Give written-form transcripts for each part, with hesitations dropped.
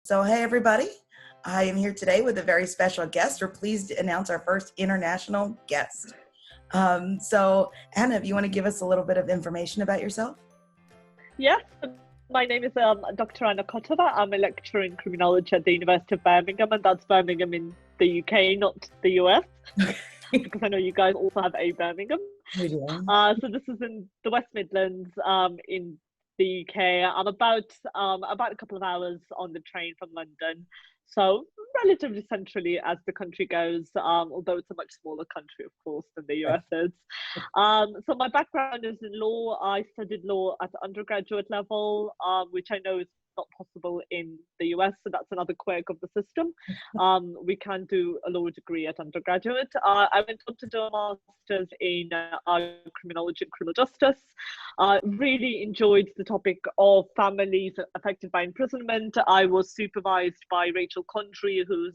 So, hey everybody, I am here today with a very special guest. We're pleased to announce our first international guest. So, Anna, if you want to give us a little bit of information about yourself? Yes, my name is Dr. Anna Kotova. I'm a lecturer in criminology at the University of Birmingham, and that's Birmingham in the UK, not the US, because I know you guys also have a Birmingham. We do. So this is in the West Midlands in the UK. I'm about a couple of hours on the train from London, so relatively centrally as the country goes, although it's a much smaller country, of course, than the US is. So my background is in law. I studied law at the undergraduate level, which I know is not possible in the US, so that's another quirk of the system. We can do a law degree at undergraduate. I went on to do a master's in criminology and criminal justice. Really enjoyed the topic of families affected by imprisonment. I was supervised by Rachel Condry, who's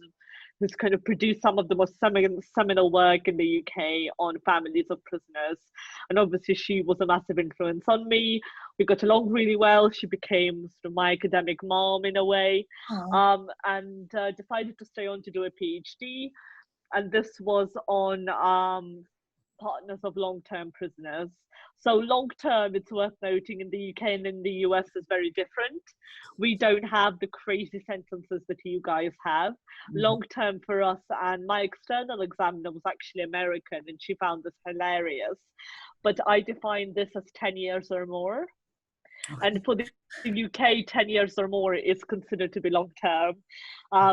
kind of produced some of the most seminal work in the UK on families of prisoners. And obviously she was a massive influence on me. We got along really well. She became sort of my academic mom in a way, and decided to stay on to do a PhD. And this was on partners of long-term prisoners. So long-term, it's worth noting, in the UK and in the US is very different. We don't have the crazy sentences that you guys have. Long-term for us, and my external examiner was actually American, and she found this hilarious. But I define this as 10 years or more. And for the UK, 10 years or more is considered to be long-term,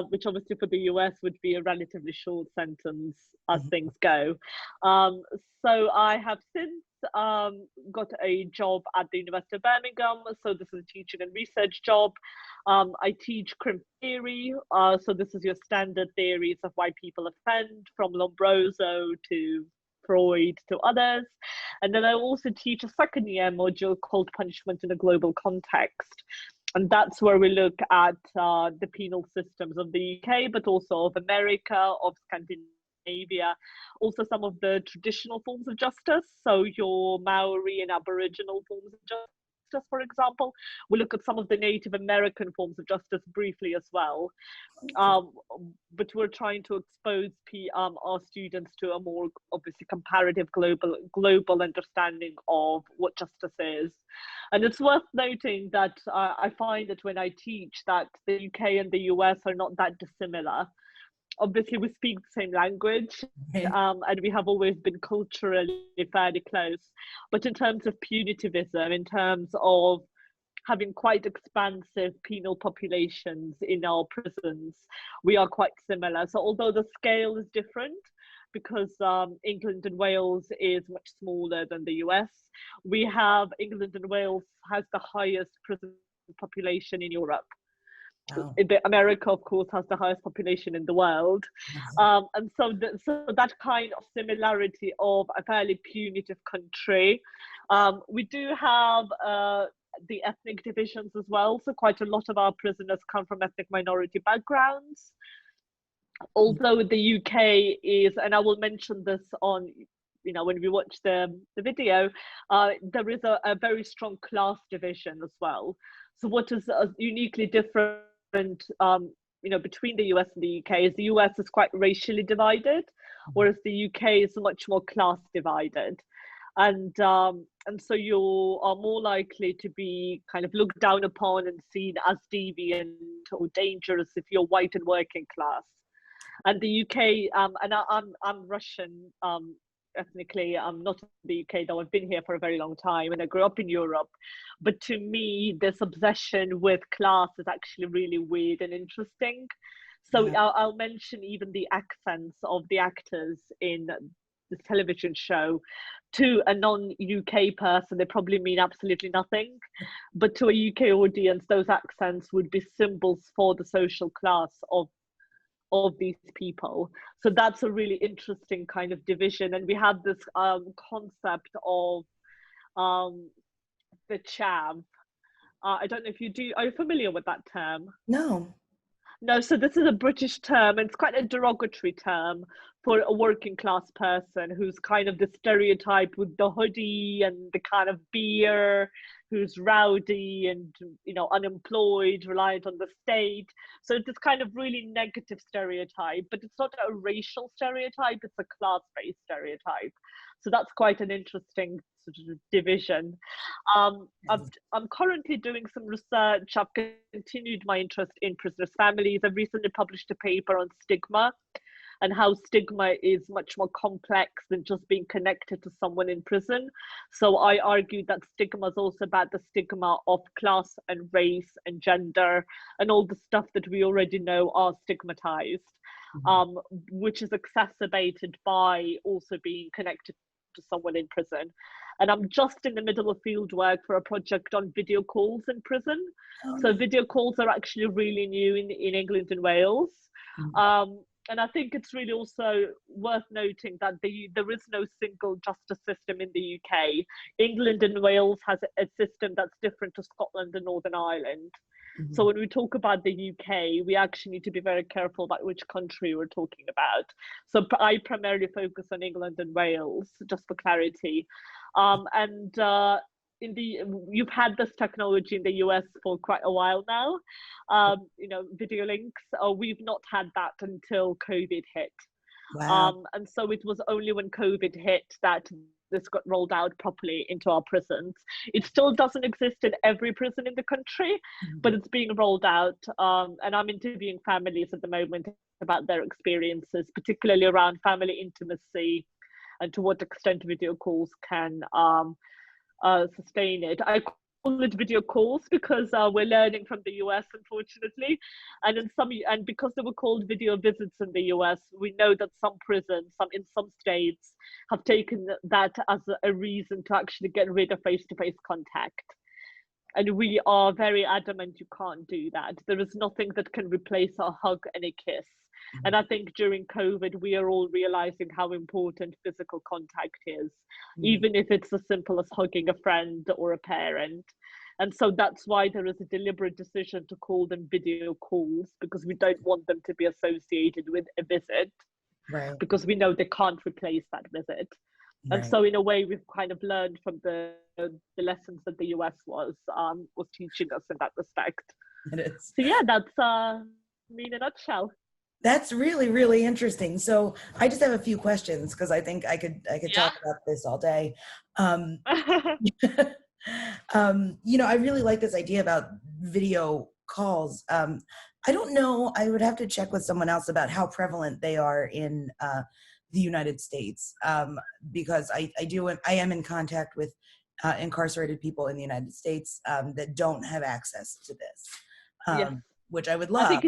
which obviously for the US would be a relatively short sentence as things go. So I have since got a job at the University of Birmingham. So this is a teaching and research job. I teach crim theory. So this is your standard theories of why people offend, from Lombroso to Freud to others. And then I also teach a second year module called Punishment in a Global Context. And that's where we look at the penal systems of the UK, but also of America, of Scandinavia, also some of the traditional forms of justice. So your Maori and Aboriginal forms of justice, for example. We look at some of the Native American forms of justice briefly as well. But we're trying to expose our students to a more obviously comparative global understanding of what justice is. And it's worth noting that I find that when I teach that the UK and the US are not that dissimilar. Obviously, we speak the same language, and we have always been culturally fairly close. But in terms of punitivism, in terms of having quite expansive penal populations in our prisons, we are quite similar. So although the scale is different, because England and Wales is much smaller than the US, England and Wales has the highest prison population in Europe. Wow. America, of course, has the highest population in the world. And so that kind of similarity of a fairly punitive country. We do have the ethnic divisions as well. So quite a lot of our prisoners come from ethnic minority backgrounds. Although the UK is, and I will mention this on, when we watch the video, there is a very strong class division as well. So what is uniquely different, between the US and the UK is the US is quite racially divided, whereas the UK is much more class divided. And so you are more likely to be kind of looked down upon and seen as deviant or dangerous if you're white and working class. And the UK, and I'm Russian ethnically. I'm not in the UK, though I've been here for a very long time, and I grew up in Europe. But to me, this obsession with class is actually really weird and interesting. So I'll mention even the accents of the actors in this television show. To a non-UK person, they probably mean absolutely nothing. But to a UK audience, those accents would be symbols for the social class of these people. So that's a really interesting kind of division. And we have this concept of the chav. I don't know if are you familiar with that term? No. No, so this is a British term, and it's quite a derogatory term for a working class person who's kind of the stereotype with the hoodie and the kind of beer, who's rowdy and, you know, unemployed, reliant on the state. So it's this kind of really negative stereotype, but it's not a racial stereotype, it's a class-based stereotype. So that's quite an interesting sort of division. I'm currently doing some research. I've continued my interest in prisoners' families. I've recently published a paper on stigma and how stigma is much more complex than just being connected to someone in prison. So I argue that stigma is also about the stigma of class and race and gender and all the stuff that we already know are stigmatized, which is exacerbated by also being connected to someone in prison. And I'm just in the middle of fieldwork for a project on video calls in prison. So video calls are actually really new in England and Wales. And I think it's really also worth noting that there is no single justice system in the UK. England and Wales has a system that's different to Scotland and Northern Ireland. So when we talk about the UK, we actually need to be very careful about which country we're talking about. So I primarily focus on England and Wales, just for clarity. You've had this technology in the US for quite a while now, you know, video links. We've not had that until COVID hit. Wow. And so it was only when COVID hit that this got rolled out properly into our prisons. It still doesn't exist in every prison in the country, but it's being rolled out. And I'm interviewing families at the moment about their experiences, particularly around family intimacy and to what extent video calls can sustain it. I call it video calls because we're learning from the US, unfortunately, and because they were called video visits in the US, we know that some prisons, in some states, have taken that as a reason to actually get rid of face-to-face contact. And we are very adamant you can't do that. There is nothing that can replace a hug and a kiss. And I think during COVID, we are all realizing how important physical contact is, even if it's as simple as hugging a friend or a parent. And so that's why there is a deliberate decision to call them video calls, because we don't want them to be associated with a visit, because we know they can't replace that visit. And so in a way, we've kind of learned from the lessons that the US was teaching us in that respect. It is. So yeah, that's me in a nutshell. That's really, really interesting. So I just have a few questions because I think I could talk about this all day. You know, I really like this idea about video calls. I don't know, I would have to check with someone else about how prevalent they are in the United States, because I am in contact with incarcerated people in the United States that don't have access to this. Which I would love. I think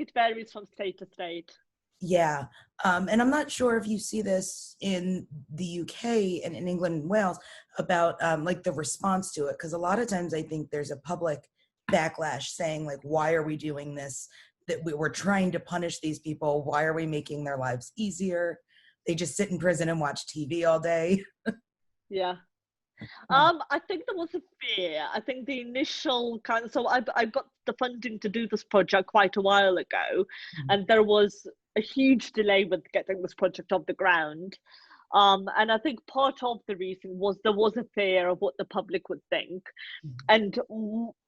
it varies from state to state. Yeah. And I'm not sure if you see this in the UK and in England and Wales about like the response to it. Because a lot of times I think there's a public backlash saying like, why are we doing this? That we're trying to punish these people. Why are we making their lives easier? They just sit in prison and watch TV all day. Yeah. I think there was a fear. I think the initial so I got the funding to do this project quite a while ago, and there was a huge delay with getting this project off the ground. And I think part of the reason was there was a fear of what the public would think. And,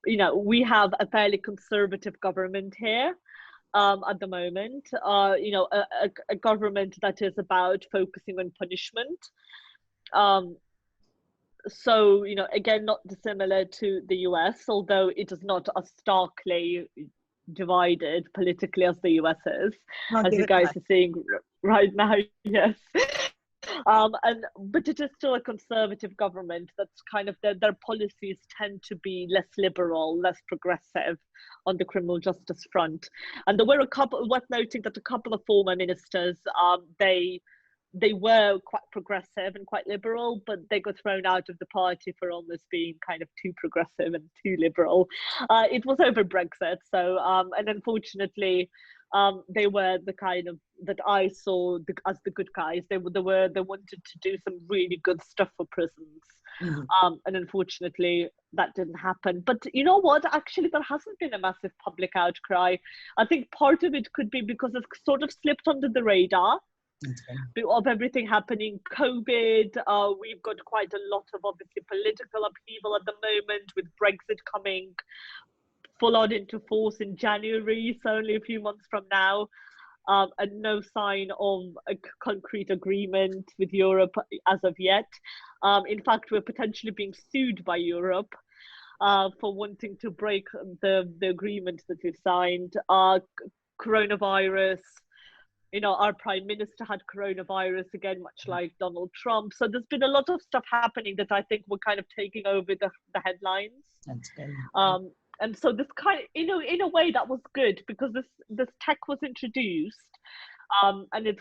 you know, we have a fairly conservative government here at the moment, you know, a government that is about focusing on punishment. So, you know, again, not dissimilar to the US, although it is not as starkly divided politically as the US is, as you guys are seeing right now, yes. But it is still a conservative government that's kind of, their policies tend to be less liberal, less progressive on the criminal justice front. And there were worth noting that a couple of former ministers, they were quite progressive and quite liberal, but they got thrown out of the party for almost being kind of too progressive and too liberal. It was over Brexit. So, and unfortunately, They were the kind of that I saw as the good guys. They wanted to do some really good stuff for prisons, Mhm. and unfortunately that didn't happen. But you know what? Actually, there hasn't been a massive public outcry. I think part of it could be because it's sort of slipped under the radar That's good. of everything happening. COVID, we've got quite a lot of obviously political upheaval at the moment with Brexit coming full on into force in January, so only a few months from now, and no sign of a concrete agreement with Europe as of yet. In fact, we're potentially being sued by Europe for wanting to break the agreement that we've signed. Coronavirus, our prime minister had coronavirus again, much like Donald Trump. So there's been a lot of stuff happening that I think were kind of taking over the headlines. That's good. And so this kind of, in a way that was good because this tech was introduced, and it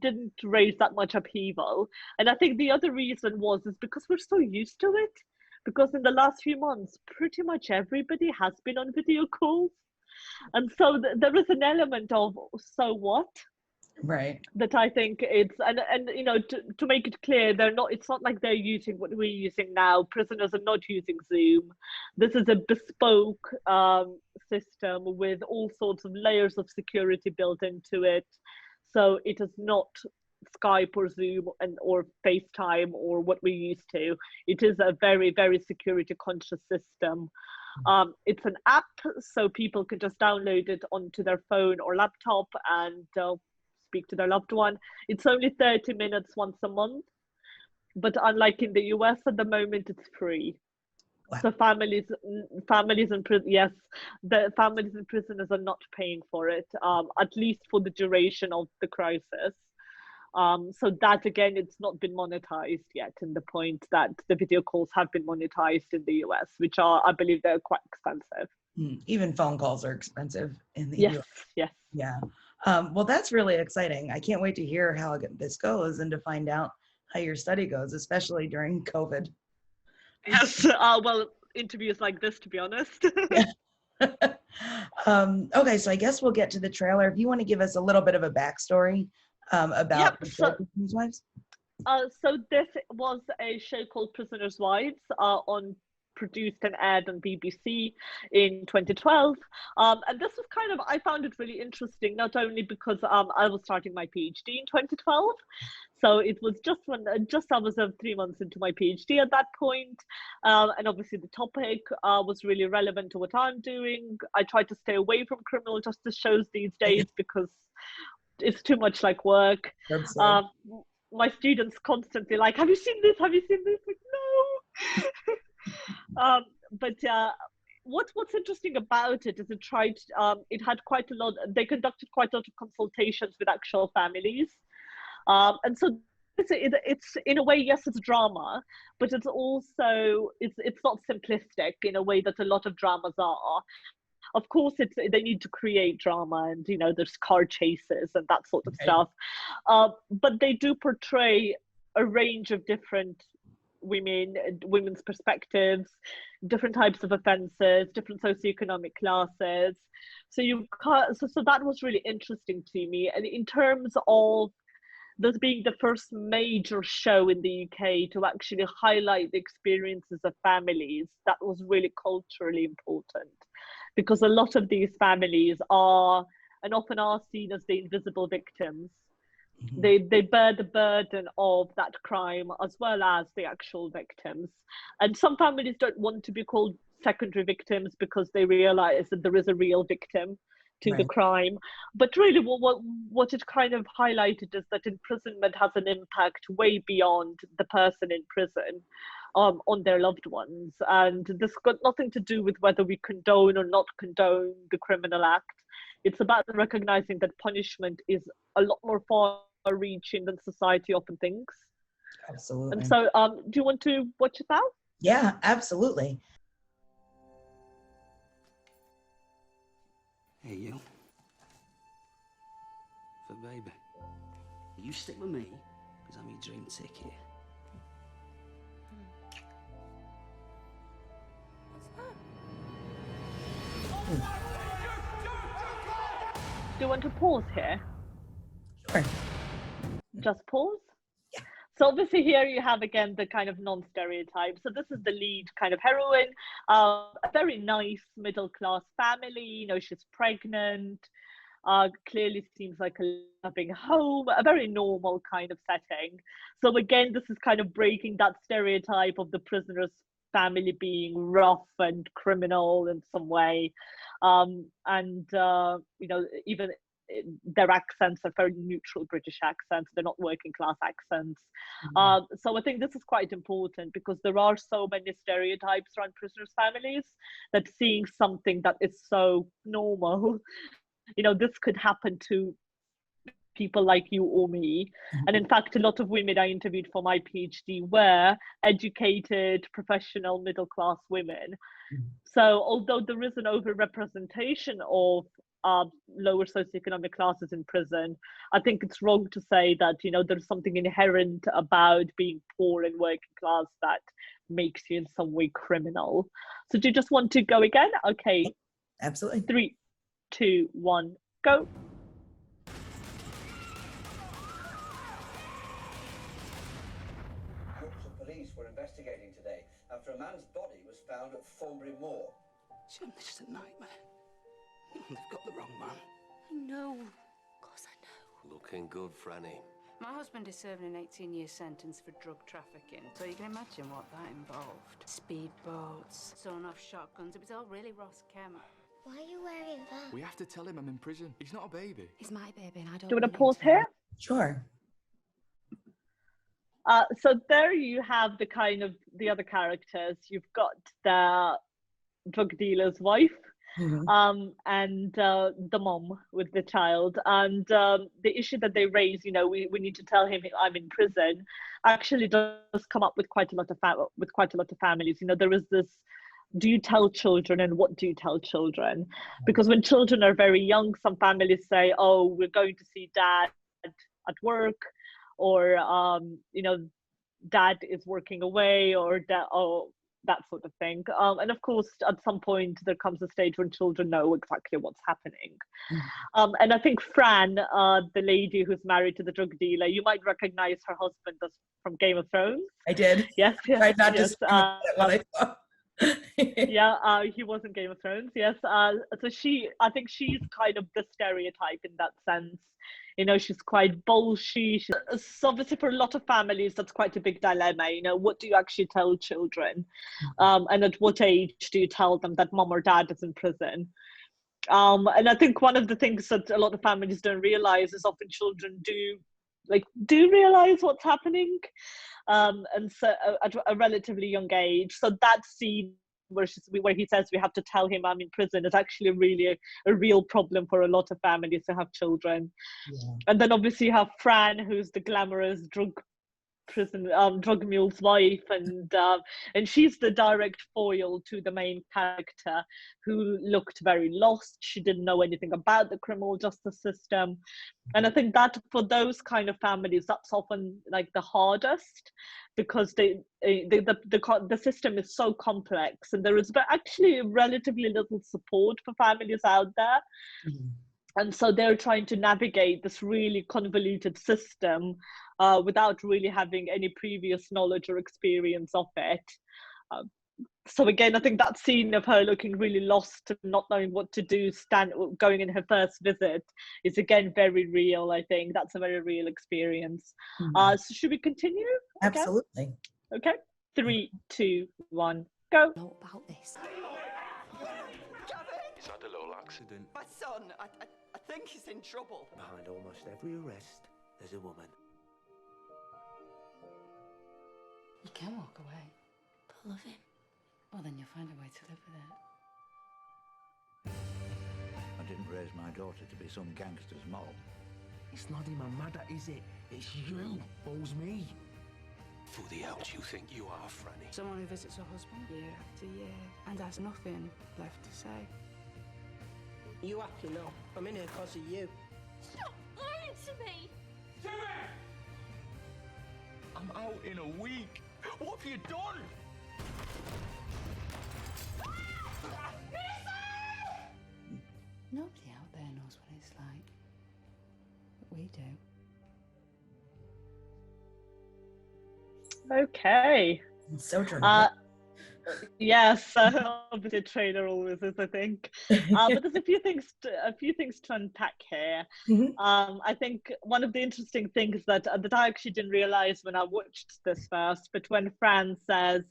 didn't raise that much upheaval. And I think the other reason is because we're so used to it, because in the last few months, pretty much everybody has been on video calls. And so there is an element of, so what? Right. That I think it's, and to make it clear, it's not like they're using what we're using now. Prisoners are not using Zoom. This is a bespoke system with all sorts of layers of security built into it. So it is not Skype or Zoom or FaceTime or what we're used to. It is a very, very security conscious system. It's an app, so people can just download it onto their phone or laptop and speak to their loved one. It's only 30 minutes once a month, but unlike in the US at the moment, it's free. Wow. So families in prison, yes, the families in prisoners are not paying for it, at least for the duration of the crisis. So that again, it's not been monetized yet, in the point that the video calls have been monetized in the US, which are, I believe, they're quite expensive. Even phone calls are expensive in the US. Yes. Yeah. Well, that's really exciting. I can't wait to hear how this goes and to find out how your study goes, especially during COVID. Yes. Well, interviews like this, to be honest. Yeah. Okay, so I guess we'll get to the trailer. If you want to give us a little bit of a backstory about Yep. Prisoners' Wives. So this was a show called Prisoners' Wives, produced and aired on BBC in 2012. And this was I found it really interesting, not only because I was starting my PhD in 2012. So it was just I was 3 months into my PhD at that point. And obviously the topic was really relevant to what I'm doing. I try to stay away from criminal justice shows these days because it's too much like work. My students constantly like, have you seen this? Have you seen this? Like, no. But what's interesting about it is it had quite a lot. They conducted quite a lot of consultations with actual families, and so it's in a way, yes, it's drama, but it's also it's not simplistic in a way that a lot of dramas are. Of course, they need to create drama, and there's car chases and that sort of stuff, but they do portray a range of different women's perspectives, different types of offences, different socioeconomic classes. So so that was really interesting to me. And in terms of this being the first major show in the UK to actually highlight the experiences of families, that was really culturally important, because a lot of these families are, and often are, seen as the invisible victims. They bear the burden of that crime as well as the actual victims. And some families don't want to be called secondary victims because they realize that there is a real victim to the crime. But really what it kind of highlighted is that imprisonment has an impact way beyond the person in prison on their loved ones. And this got nothing to do with whether we condone or not condone the criminal act. It's about recognizing that punishment is a lot more far-reaching than society often thinks. Absolutely. And so, do you want to watch it now? Yeah, absolutely. Hey, you. For baby. You stick with me, because I'm your dream ticket. What's that? Do you want to pause here? Sure. Just pause? Yeah. So obviously here you have again the kind of non-stereotype. So this is the lead kind of heroine, a very nice middle-class family. You know, she's pregnant, clearly seems like a loving home, a very normal kind of setting. So again, this is kind of breaking that stereotype of the prisoner's family being rough and criminal in some way. You know, even their accents are very neutral British accents. They're not working class accents. So I think this is quite important because there are so many stereotypes around prisoners' families that seeing something that is so normal, you know, this could happen to people like you or me. And in fact, a lot of women I interviewed for my PhD were educated, professional, middle-class women. So although there is an overrepresentation of lower socioeconomic classes in prison, I think it's wrong to say that, you know, there's something inherent about being poor and working class that makes you in some way criminal. So do you just want to go again? Okay. Absolutely. 3, 2, 1, go. The police were investigating today after a man's body was found at Thornbury Moor. Jim, this is a nightmare. They've got the wrong man. I know. Of course I know. Looking good, Franny. My husband is serving an 18-year sentence for drug trafficking, so you can imagine what that involved. Speedboats, sawn-off shotguns, it was all really Ross Kemp. Why are you wearing that? We have to tell him I'm in prison. He's not a baby. He's my baby and I don't Do you want to want pause him here? Sure. So there you have the kind of the other characters. You've got the drug dealer's wife, and the mom with the child. And the issue that they raise, you know, we need to tell him I'm in prison, actually does come up with quite a lot of families. You know, there is this, do you tell children and what do you tell children? Because when children are very young, some families say, oh, we're going to see dad at work, or you know, dad is working away, or that sort of thing. And of course, at some point, there comes a stage when children know exactly what's happening. And I think Fran, the lady who's married to the drug dealer, you might recognize her husband from Game of Thrones. I did. Yes. Tried not to scream at what I saw. Yeah, he was in Game of Thrones. Yes. So I think she's kind of the stereotype in that sense. You know, she's quite bolshy. So obviously for a lot of families, that's quite a big dilemma. You know, what do you actually tell children? And at what age do you tell them that mom or dad is in prison? And I think one of the things that a lot of families don't realize is often children do realize what's happening. And so at a relatively young age. So that scene where he says we have to tell him I'm in prison is actually really a real problem for a lot of families who have children. And then obviously you have Fran, who's the glamorous drug mule's wife, and she's the direct foil to the main character, who looked very lost. She didn't know anything about the criminal justice system, and I think that for those kind of families, that's often like the hardest, because the system is so complex, and there is actually relatively little support for families out there. And so they're trying to navigate this really convoluted system without really having any previous knowledge or experience of it. So again, I think that scene of her looking really lost and not knowing what to do, going in her first visit, is again very real. I think that's a very real experience. So should we continue? Okay. Absolutely. Okay. 3, 2, 1, go. know about this. He's had a little accident. My son, I think he's in trouble. Behind almost every arrest, there's a woman. You can walk away. But love him. Well, then you'll find a way to live with it. I didn't raise my daughter to be some gangster's mob. It's not him I'm mad at, is it? It's you, balls me. Who the hell do you think you are, Franny? Someone who visits her husband year after year and has nothing left to say. You have to know. I'm in here because of you. Stop lying to me! I'm out in a week. What have you done? Nobody out there knows what it's like. we do. Okay. So dramatic. Yes, obviously a trainer always is, I think. But there's a few things to unpack here. I think one of the interesting things that I actually didn't realize when I watched this first, but when Fran says,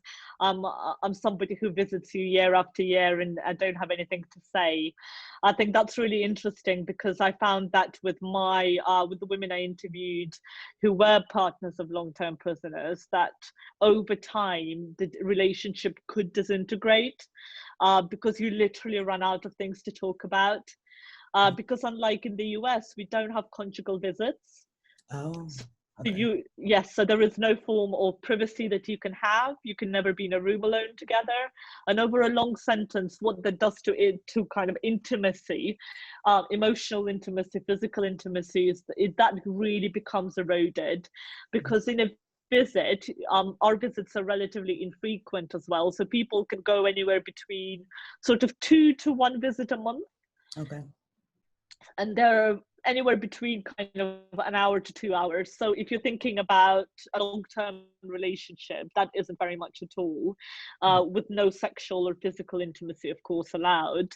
I'm somebody who visits you year after year and I don't have anything to say, I think that's really interesting, because I found that with with the women I interviewed who were partners of long-term prisoners, that over time the relationship could disintegrate, because you literally run out of things to talk about. Because unlike in the US, we don't have conjugal visits. Oh, okay. So there is no form of privacy that you can have. You can never be in a room alone together. And over a long sentence, what that does to kind of intimacy, emotional intimacy, physical intimacy, that really becomes eroded, because in a visit, our visits are relatively infrequent as well. So people can go anywhere between sort of 2 to 1 visit a month. Okay. And they're anywhere between kind of an hour to 2 hours. So if you're thinking about a long-term relationship, that isn't very much at all, with no sexual or physical intimacy, of course, allowed.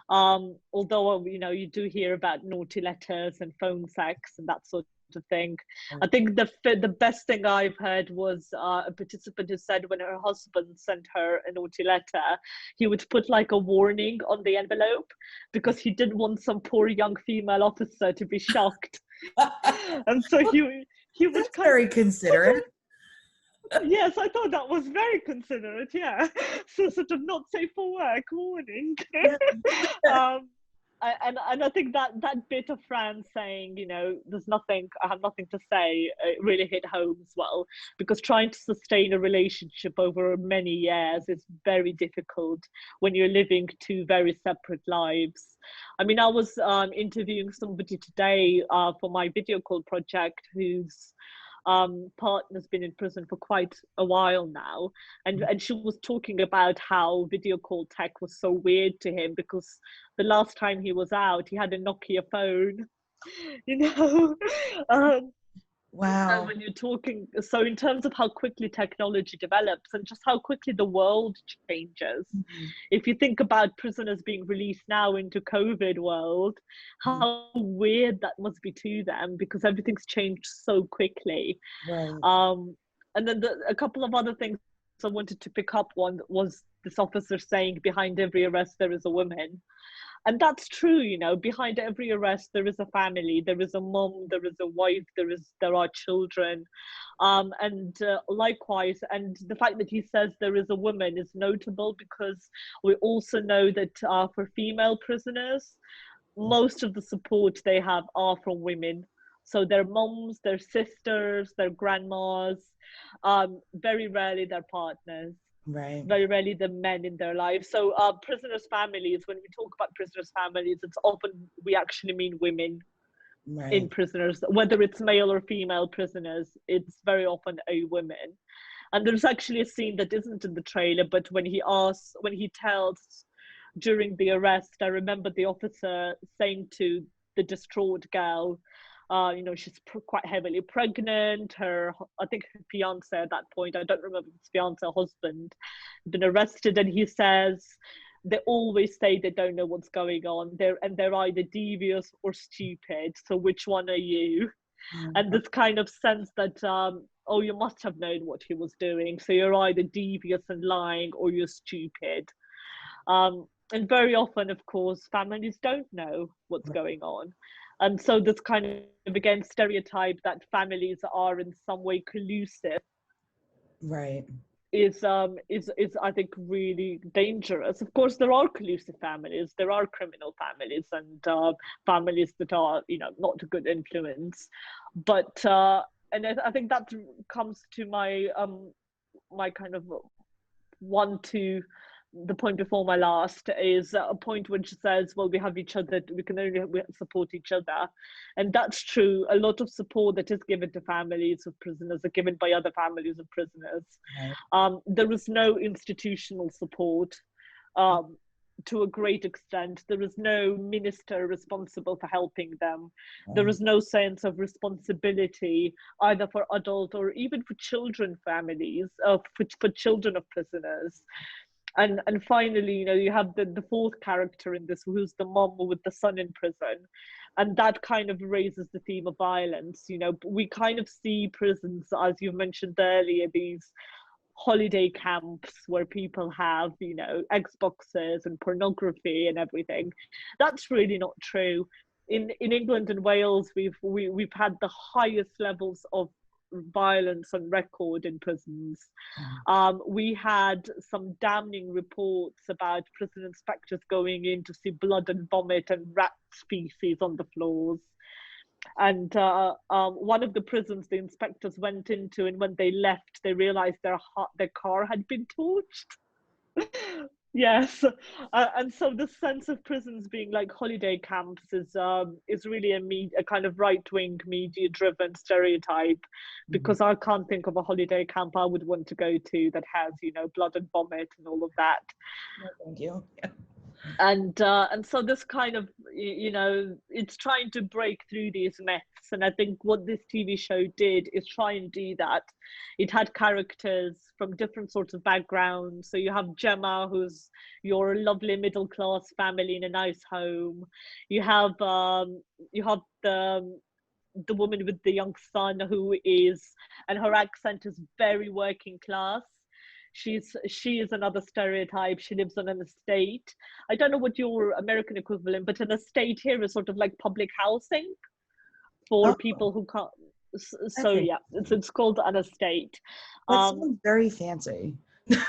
Although, you do hear about naughty letters and phone sex and that sort of thing. I think the best thing I've heard was a participant who said when her husband sent her a naughty letter, he would put like a warning on the envelope, because he didn't want some poor young female officer to be shocked. And so he would That's very considerate. Yes, I thought that was very considerate. Yeah, so sort of not safe for work warning. Yeah. And I think that bit of Fran saying, I have nothing to say, it really hit home as well, because trying to sustain a relationship over many years is very difficult when you're living 2 very separate lives. I mean, I was interviewing somebody today for my video call project whose partner's been in prison for quite a while now, and she was talking about how video call tech was so weird to him, because the last time he was out he had a Nokia phone. Wow. So when you're talking, so in terms of how quickly technology develops and just how quickly the world changes, if you think about prisoners being released now into COVID world, how weird that must be to them, because everything's changed so quickly. Right. And then a couple of other things I wanted to pick up on was this officer saying behind every arrest there is a woman. And that's true, behind every arrest there is a family, there is a mom, there is a wife, there are children, and likewise. And the fact that he says there is a woman is notable, because we also know that for female prisoners, most of the support they have are from women. So their moms, their sisters, their grandmas, very rarely their partners. Right. Very rarely the men in their lives. So prisoners' families, when we talk about prisoners' families, it's often, we actually mean women in prisoners, whether it's male or female prisoners, it's very often a woman. And there's actually a scene that isn't in the trailer, but when he tells during the arrest, I remember the officer saying to the distraught girl, she's quite heavily pregnant. I think her fiance at that point, I don't remember if it's fiance or husband, been arrested, and he says they always say they don't know what's going on. They're either devious or stupid. So which one are you? And this kind of sense that you must have known what he was doing. So you're either devious and lying, or you're stupid. And very often, of course, families don't know what's going on. And so this kind of, again, stereotype that families are in some way collusive, right, is I think really dangerous. Of course, there are collusive families, there are criminal families, and families that are, not a good influence. But and I think that comes to my my kind of the point before my last, is a point which says, well, we have each other, we can only support each other. And that's true. A lot of support that is given to families of prisoners are given by other families of prisoners. Right. There is no institutional support to a great extent. There is no minister responsible for helping them. There is no sense of responsibility either for adult or even for children families, for children of prisoners. And finally, you know, you have the fourth character in this, who's the mom with the son in prison. And that kind of raises the theme of violence. You know, we kind of see prisons, as you mentioned earlier, these holiday camps where people have, you know, Xboxes and pornography and everything. That's really not true. In England and Wales, we've had the highest levels of violence on record in prisons. We had some damning reports about prison inspectors going in to see blood and vomit and rat feces on the floors. And one of the prisons the inspectors went into, and when they left, they realized their car had been torched. Yes, and so the sense of prisons being like holiday camps is really a kind of right-wing media-driven stereotype, because I can't think of a holiday camp I would want to go to that has, you know, blood and vomit and all of that. No, thank you. Yeah. And so this kind of, you know, it's trying to break through these myths, and I think what this TV show did is try and do that. It had characters from different sorts of backgrounds. So you have Gemma, who's your lovely middle class family in a nice home. You have the woman with the young son, who is, and her accent is very working class. She is another stereotype. She lives on an estate. I don't know what your American equivalent, but an estate here is sort of like public housing for people who can't. So yeah, it's called an estate. That sounds very fancy. To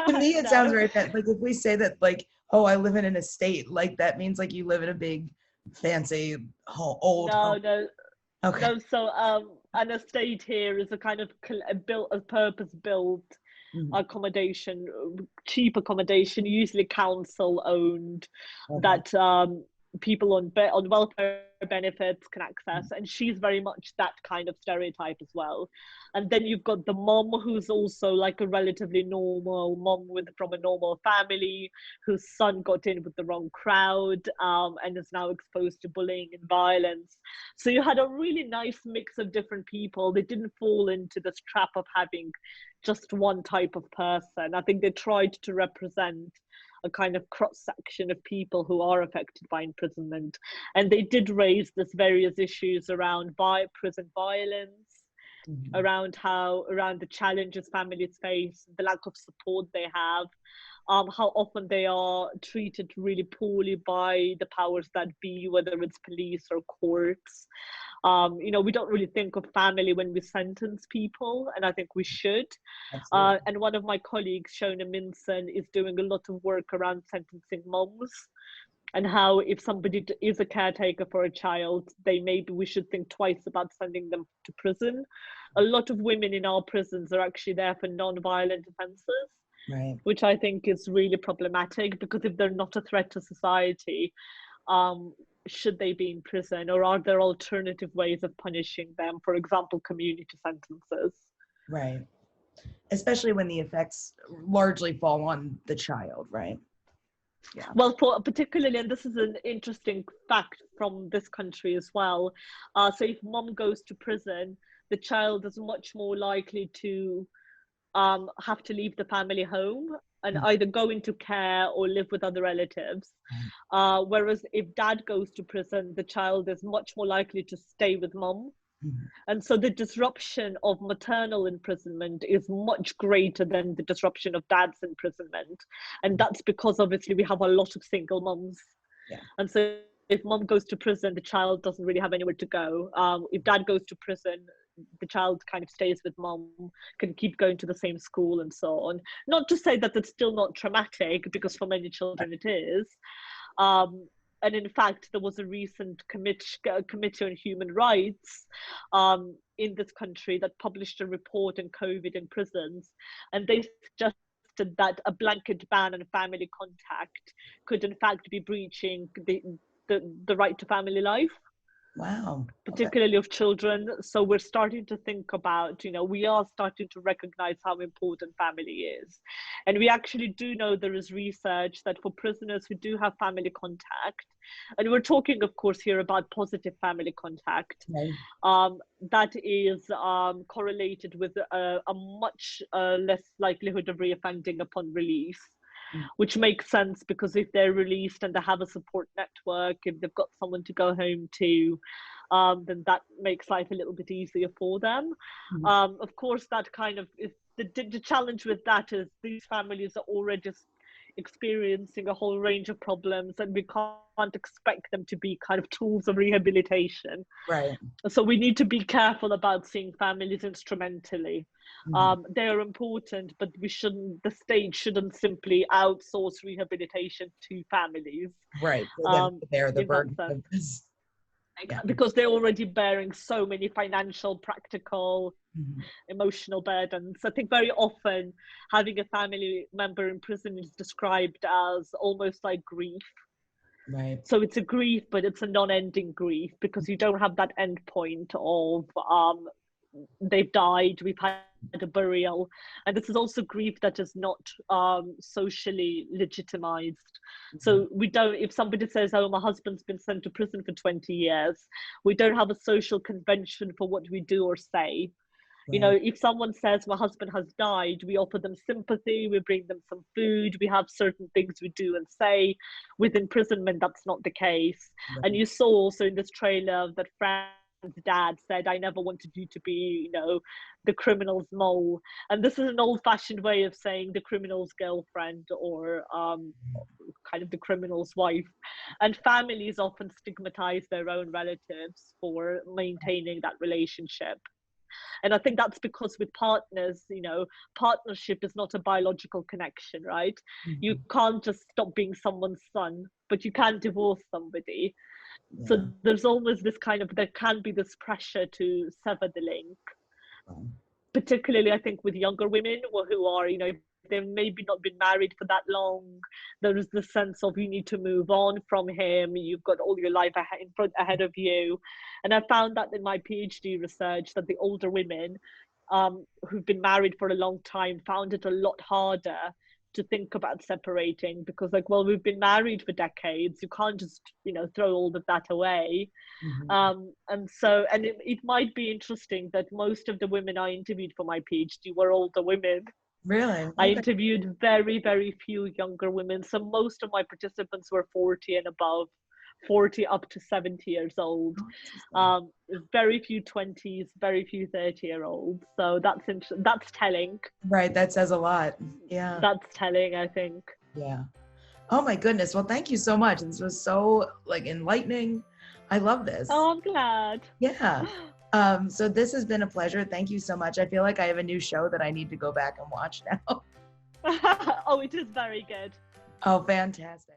me, it sounds very fancy. Like if we say that, like, oh, I live in an estate, like that means like you live in a big, fancy, old home. No. Okay. No, so an estate here is a kind of a purpose-built accommodation, cheap accommodation, usually council owned, that people on welfare benefits can access, and she's very much that kind of stereotype as well. And then you've got the mom, who's also like a relatively normal mom from a normal family, whose son got in with the wrong crowd, and is now exposed to bullying and violence. So you had a really nice mix of different people. They didn't fall into this trap of having just one type of person. I think they tried to represent a kind of cross-section of people who are affected by imprisonment. And they did raise these various issues around prison violence, around the challenges families face, the lack of support they have, how often they are treated really poorly by the powers that be, whether it's police or courts. You know, we don't really think of family when we sentence people, and I think we should. And one of my colleagues, Shona Minson, is doing a lot of work around sentencing moms, and how if somebody is a caretaker for a child, we should think twice about sending them to prison. A lot of women in our prisons are actually there for non-violent offences, right, which I think is really problematic, because if they're not a threat to society, should they be in prison, or are there alternative ways of punishing them? For example, community sentences. Right. Especially when the effects largely fall on the child, right? Yeah. Well, particularly, and this is an interesting fact from this country as well. So if mom goes to prison, the child is much more likely to have to leave the family home and either go into care or live with other relatives. Whereas if dad goes to prison, the child is much more likely to stay with mom. And so the disruption of maternal imprisonment is much greater than the disruption of dad's imprisonment. And that's because obviously we have a lot of single moms. Yeah. And so if mom goes to prison, the child doesn't really have anywhere to go. If dad goes to prison, the child kind of stays with mom, can keep going to the same school and so on. Not to say that it's still not traumatic, because for many children it is. And in fact, there was a recent committee on human rights in this country that published a report on COVID in prisons, and they suggested that a blanket ban on family contact could in fact be breaching the right to family life. Wow. particularly of children. So we're starting to think about, we are starting to recognize how important family is. And we actually do know there is research that for prisoners who do have family contact, and we're talking, of course, here about positive family contact, Right. that is correlated with a much less likelihood of reoffending upon release. Which makes sense because if they're released and they have a support network, if they've got someone to go home to, then that makes life a little bit easier for them. Of course, that kind of is the challenge with that is these families are already experiencing a whole range of problems, and we can't expect them to be kind of tools of rehabilitation. Right. So we need to be careful about seeing families instrumentally. They are important, but the state shouldn't simply outsource rehabilitation to families. Right. For them to bear the burden of this. Yeah. Because they're already bearing so many financial, practical, emotional burdens. I think very often having a family member in prison is described as almost like grief. Right. So it's a grief, but it's a non-ending grief because you don't have that end point of they've died, we've had a burial. And this is also grief that is not socially legitimized. So we don't, if somebody says, oh, my husband's been sent to prison for 20 years, we don't have a social convention for what we do or say. Right. If someone says my husband has died, we offer them sympathy, we bring them some food, we have certain things we do and say. With imprisonment, that's not the case. Right. And you saw also in this trailer that Fran's dad said, I never wanted you to be, the criminal's mole. And this is an old-fashioned way of saying the criminal's girlfriend or kind of the criminal's wife. And families often stigmatize their own relatives for maintaining that relationship. And I think that's because with partners, partnership is not a biological connection, right? You can't just stop being someone's son, but you can divorce somebody. Yeah. So there's almost there can be this pressure to sever the link. Particularly, I think, with younger women who are, they've maybe not been married for that long. There is the sense of you need to move on from him. You've got all your life ahead of you. And I found that in my PhD research that the older women who've been married for a long time found it a lot harder to think about separating because we've been married for decades. You can't just, throw all of that away. And it might be interesting that most of the women I interviewed for my PhD were older women. Really? Okay. I interviewed very, very few younger women. So most of my participants were 40 and above, 40 up to 70 years old. Very few 20s, very few 30-year-olds. So that's telling. Right, that says a lot. Yeah. That's telling, I think. Yeah. Oh my goodness. Well, thank you so much. This was so enlightening. I love this. Oh, I'm glad. Yeah. So this has been a pleasure. Thank you so much. I feel like I have a new show that I need to go back and watch now. Oh, it is very good. Oh, fantastic.